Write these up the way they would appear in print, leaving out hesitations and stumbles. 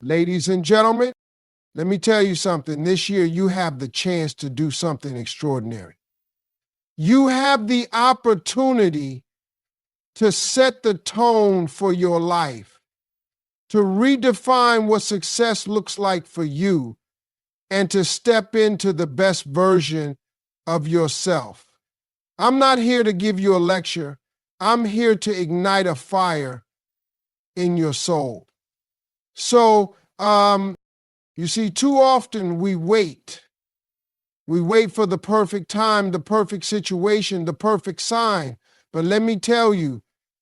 Ladies and gentlemen, let me tell you something. This year, you have the chance to do something extraordinary. You have the opportunity to set the tone for your life, to redefine what success looks like for you, and to step into the best version of yourself. I'm not here to give you a lecture. I'm here to ignite a fire in your soul. So, you see, too often we wait. We wait for the perfect time, the perfect situation, the perfect sign. But let me tell you,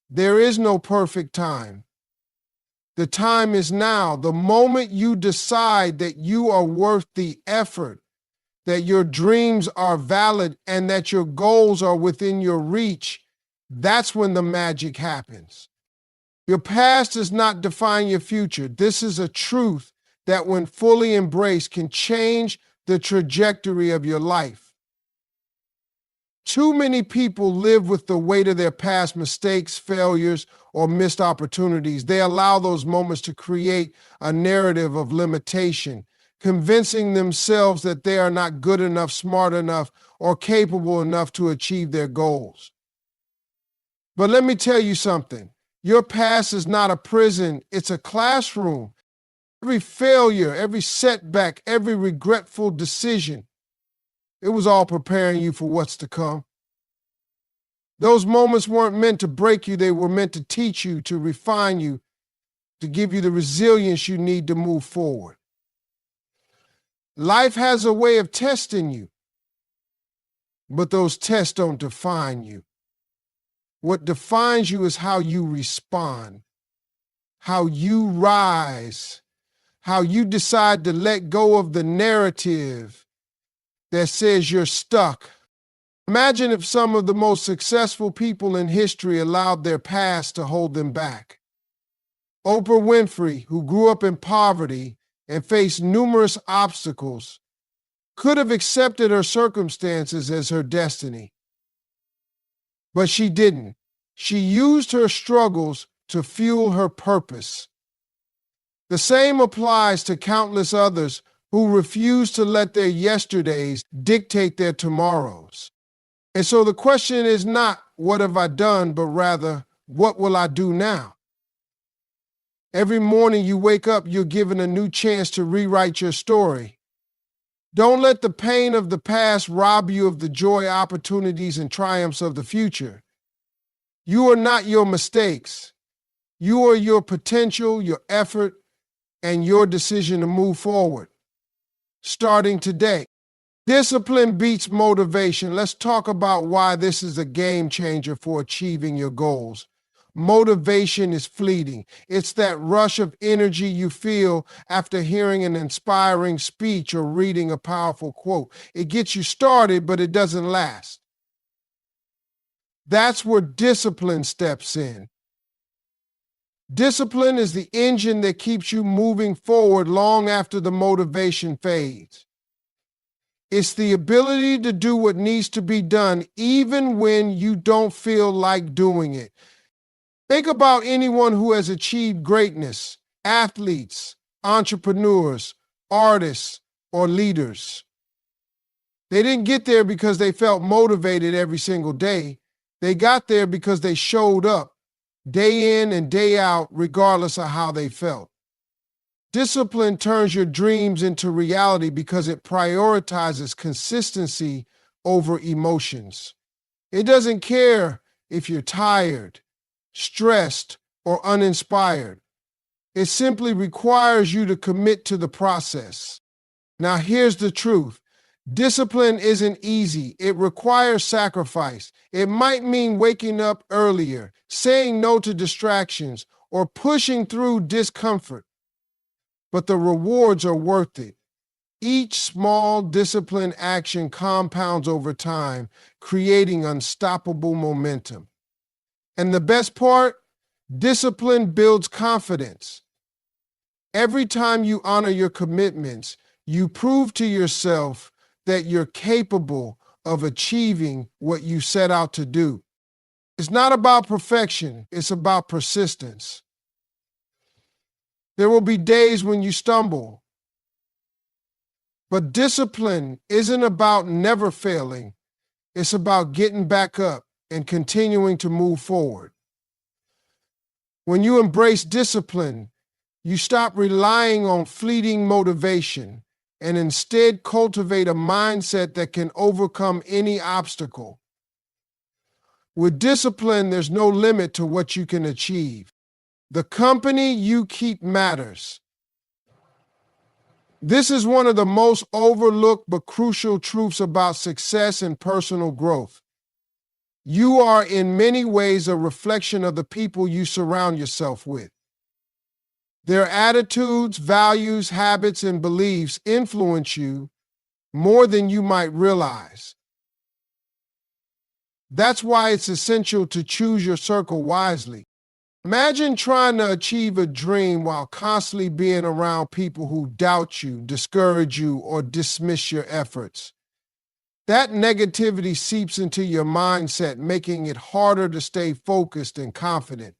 there is no perfect time. The time is now. The moment you decide that you are worth the effort, that your dreams are valid, and that your goals are within your reach, that's when the magic happens. Your past does not define your future. This is a truth that, when fully embraced, can change the trajectory of your life. Too many people live with the weight of their past mistakes, failures, or missed opportunities. They allow those moments to create a narrative of limitation, convincing themselves that they are not good enough, smart enough, or capable enough to achieve their goals. But let me tell you something. Your past is not a prison, it's a classroom. Every failure, every setback, every regretful decision, it was all preparing you for what's to come. Those moments weren't meant to break you, they were meant to teach you, to refine you, to give you the resilience you need to move forward. Life has a way of testing you, but those tests don't define you. What defines you is how you respond, how you rise, how you decide to let go of the narrative that says you're stuck. Imagine if some of the most successful people in history allowed their past to hold them back. Oprah Winfrey, who grew up in poverty and faced numerous obstacles, could have accepted her circumstances as her destiny. But she didn't. She used her struggles to fuel her purpose. The same applies to countless others who refuse to let their yesterdays dictate their tomorrows. And so the question is not, what have I done, but rather, what will I do now? Every morning you wake up, you're given a new chance to rewrite your story. Don't let the pain of the past rob you of the joy, opportunities, and triumphs of the future. You are not your mistakes. You are your potential, your effort, and your decision to move forward. Starting today. Discipline beats motivation. Let's talk about why this is a game changer for achieving your goals. Motivation is fleeting. It's that rush of energy you feel after hearing an inspiring speech or reading a powerful quote. It gets you started, but it doesn't last. That's where discipline steps in. Discipline is the engine that keeps you moving forward long after the motivation fades. It's the ability to do what needs to be done even when you don't feel like doing it. Think about anyone who has achieved greatness, athletes, entrepreneurs, artists, or leaders. They didn't get there because they felt motivated every single day. They got there because they showed up day in and day out, regardless of how they felt. Discipline turns your dreams into reality because it prioritizes consistency over emotions. It doesn't care if you're tired, stressed, or uninspired. It simply requires you to commit to the process. Now, here's the truth. Discipline isn't easy. It requires sacrifice. It might mean waking up earlier, saying no to distractions, or pushing through discomfort. But the rewards are worth it. Each small disciplined action compounds over time, creating unstoppable momentum. And the best part, discipline builds confidence. Every time you honor your commitments, you prove to yourself that you're capable of achieving what you set out to do. It's not about perfection, it's about persistence. There will be days when you stumble. But discipline isn't about never failing. It's about getting back up and continuing to move forward. When you embrace discipline, you stop relying on fleeting motivation and instead cultivate a mindset that can overcome any obstacle. With discipline, there's no limit to what you can achieve. The company you keep matters. This is one of the most overlooked but crucial truths about success and personal growth. You are in many ways a reflection of the people you surround yourself with. Their attitudes, values, habits, and beliefs influence you more than you might realize. That's why it's essential to choose your circle wisely. Imagine trying to achieve a dream while constantly being around people who doubt you, discourage you, or dismiss your efforts. That negativity seeps into your mindset, making it harder to stay focused and confident.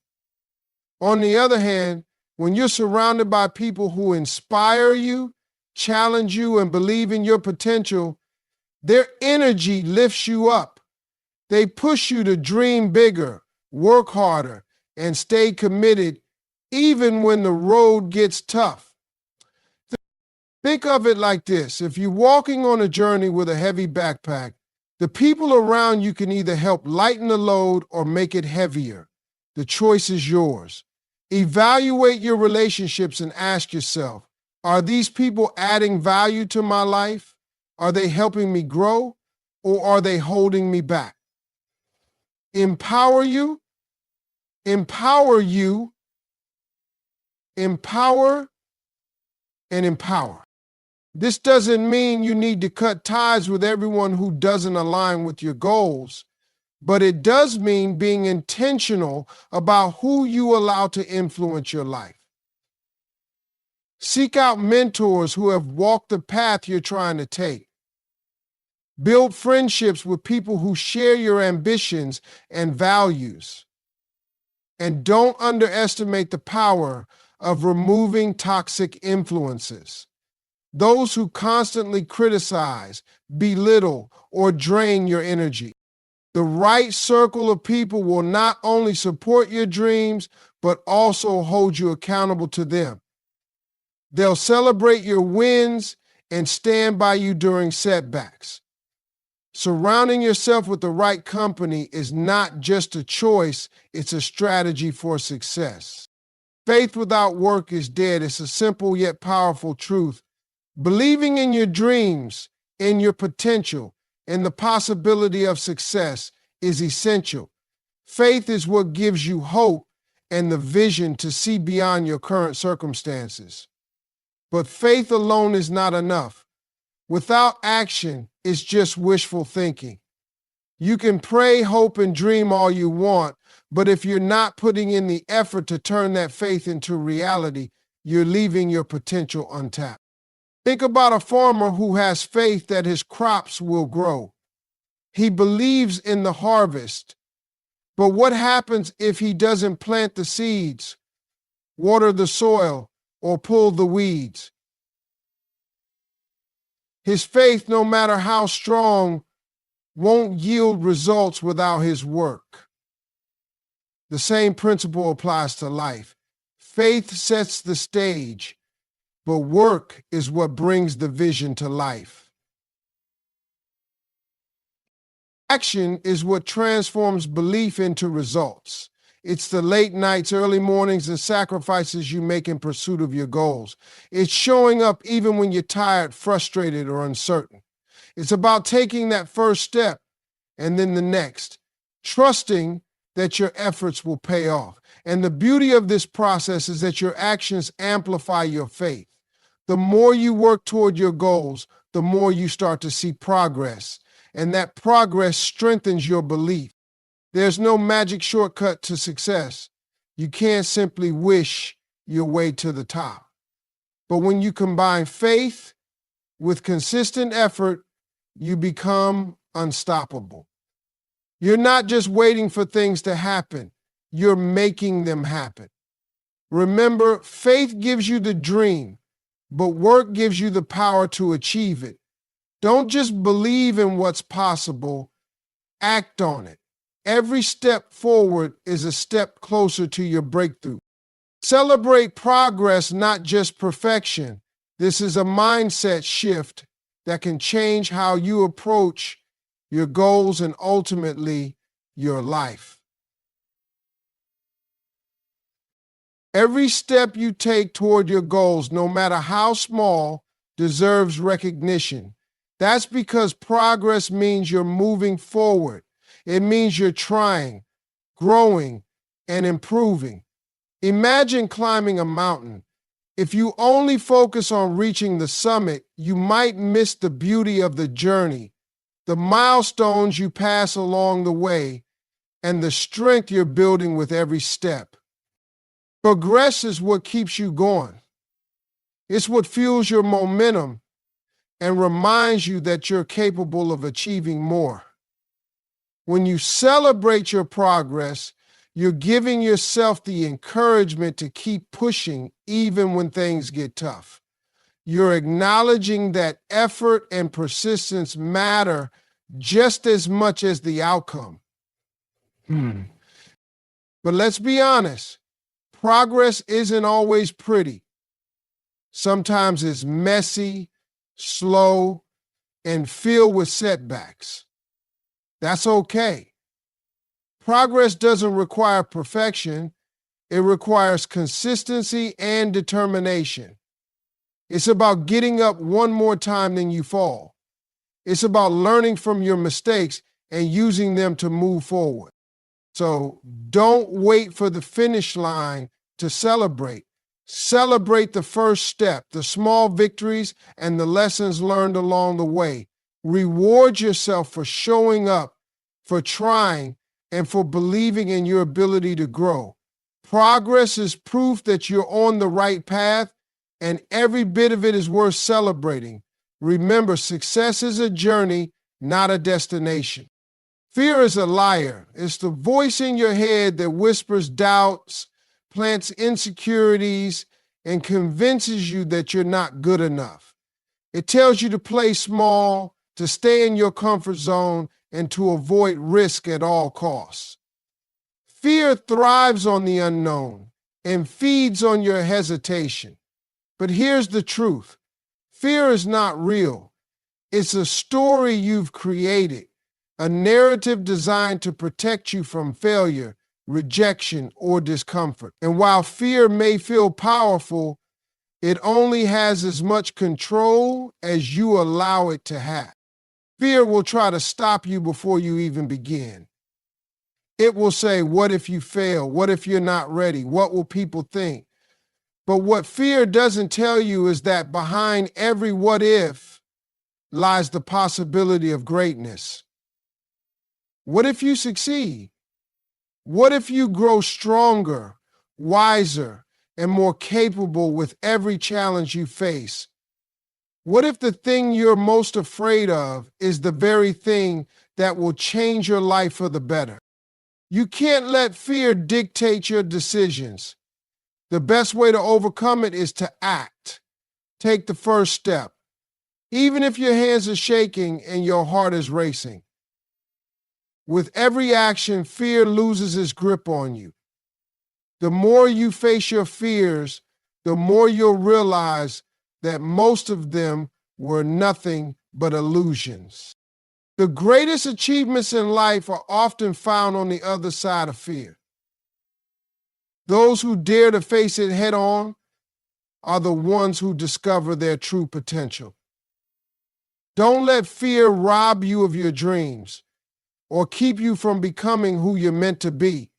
On the other hand, when you're surrounded by people who inspire you, challenge you, and believe in your potential, their energy lifts you up. They push you to dream bigger, work harder, and stay committed even when the road gets tough. Think of it like this. If you're walking on a journey with a heavy backpack, the people around you can either help lighten the load or make it heavier. The choice is yours. Evaluate your relationships and ask yourself, are these people adding value to my life? Are they helping me grow, or are they holding me back? Empower you, empower, and empower. This doesn't mean you need to cut ties with everyone who doesn't align with your goals, but it does mean being intentional about who you allow to influence your life. Seek out mentors who have walked the path you're trying to take. Build friendships with people who share your ambitions and values. And don't underestimate the power of removing toxic influences. Those who constantly criticize, belittle, or drain your energy. The right circle of people will not only support your dreams, but also hold you accountable to them. They'll celebrate your wins and stand by you during setbacks. Surrounding yourself with the right company is not just a choice, it's a strategy for success. Faith without work is dead. It's a simple yet powerful truth. Believing in your dreams, in your potential, in the possibility of success is essential. Faith is what gives you hope and the vision to see beyond your current circumstances. But faith alone is not enough. Without action, it's just wishful thinking. You can pray, hope, and dream all you want, but if you're not putting in the effort to turn that faith into reality, you're leaving your potential untapped. Think about a farmer who has faith that his crops will grow. He believes in the harvest, but what happens if he doesn't plant the seeds, water the soil, or pull the weeds? His faith, no matter how strong, won't yield results without his work. The same principle applies to life. Faith sets the stage, but work is what brings the vision to life. Action is what transforms belief into results. It's the late nights, early mornings, and sacrifices you make in pursuit of your goals. It's showing up even when you're tired, frustrated, or uncertain. It's about taking that first step and then the next, trusting that your efforts will pay off. And the beauty of this process is that your actions amplify your faith. The more you work toward your goals, the more you start to see progress, and that progress strengthens your belief. There's no magic shortcut to success. You can't simply wish your way to the top. But when you combine faith with consistent effort, you become unstoppable. You're not just waiting for things to happen, you're making them happen. Remember, faith gives you the dream, but work gives you the power to achieve it. Don't just believe in what's possible, act on it. Every step forward is a step closer to your breakthrough. Celebrate progress, not just perfection. This is a mindset shift that can change how you approach your goals and ultimately your life. Every step you take toward your goals, no matter how small, deserves recognition. That's because progress means you're moving forward. It means you're trying, growing, and improving. Imagine climbing a mountain. If you only focus on reaching the summit, you might miss the beauty of the journey, the milestones you pass along the way, and the strength you're building with every step. Progress is what keeps you going. It's what fuels your momentum and reminds you that you're capable of achieving more. When you celebrate your progress, you're giving yourself the encouragement to keep pushing even when things get tough. You're acknowledging that effort and persistence matter just as much as the outcome. But let's be honest, progress isn't always pretty. Sometimes it's messy, slow, and filled with setbacks. That's okay. Progress doesn't require perfection. It requires consistency and determination. It's about getting up one more time than you fall. It's about learning from your mistakes and using them to move forward. So don't wait for the finish line to celebrate. Celebrate the first step, the small victories, and the lessons learned along the way. Reward yourself for showing up, for trying, and for believing in your ability to grow. Progress is proof that you're on the right path, and every bit of it is worth celebrating. Remember, success is a journey, not a destination. Fear is a liar. It's the voice in your head that whispers doubts, plants insecurities, and convinces you that you're not good enough. It tells you to play small, to stay in your comfort zone, and to avoid risk at all costs. Fear thrives on the unknown and feeds on your hesitation. But here's the truth. Fear is not real. It's a story you've created, a narrative designed to protect you from failure, rejection, or discomfort. And while fear may feel powerful, it only has as much control as you allow it to have. Fear will try to stop you before you even begin. It will say, what if you fail? What if you're not ready? What will people think? But what fear doesn't tell you is that behind every what if lies the possibility of greatness. What if you succeed? What if you grow stronger, wiser, and more capable with every challenge you face? What if the thing you're most afraid of is the very thing that will change your life for the better? You can't let fear dictate your decisions. The best way to overcome it is to act. Take the first step, even if your hands are shaking and your heart is racing. With every action, fear loses its grip on you. The more you face your fears, the more you'll realize that most of them were nothing but illusions. The greatest achievements in life are often found on the other side of fear. Those who dare to face it head on are the ones who discover their true potential. Don't let fear rob you of your dreams or keep you from becoming who you're meant to be.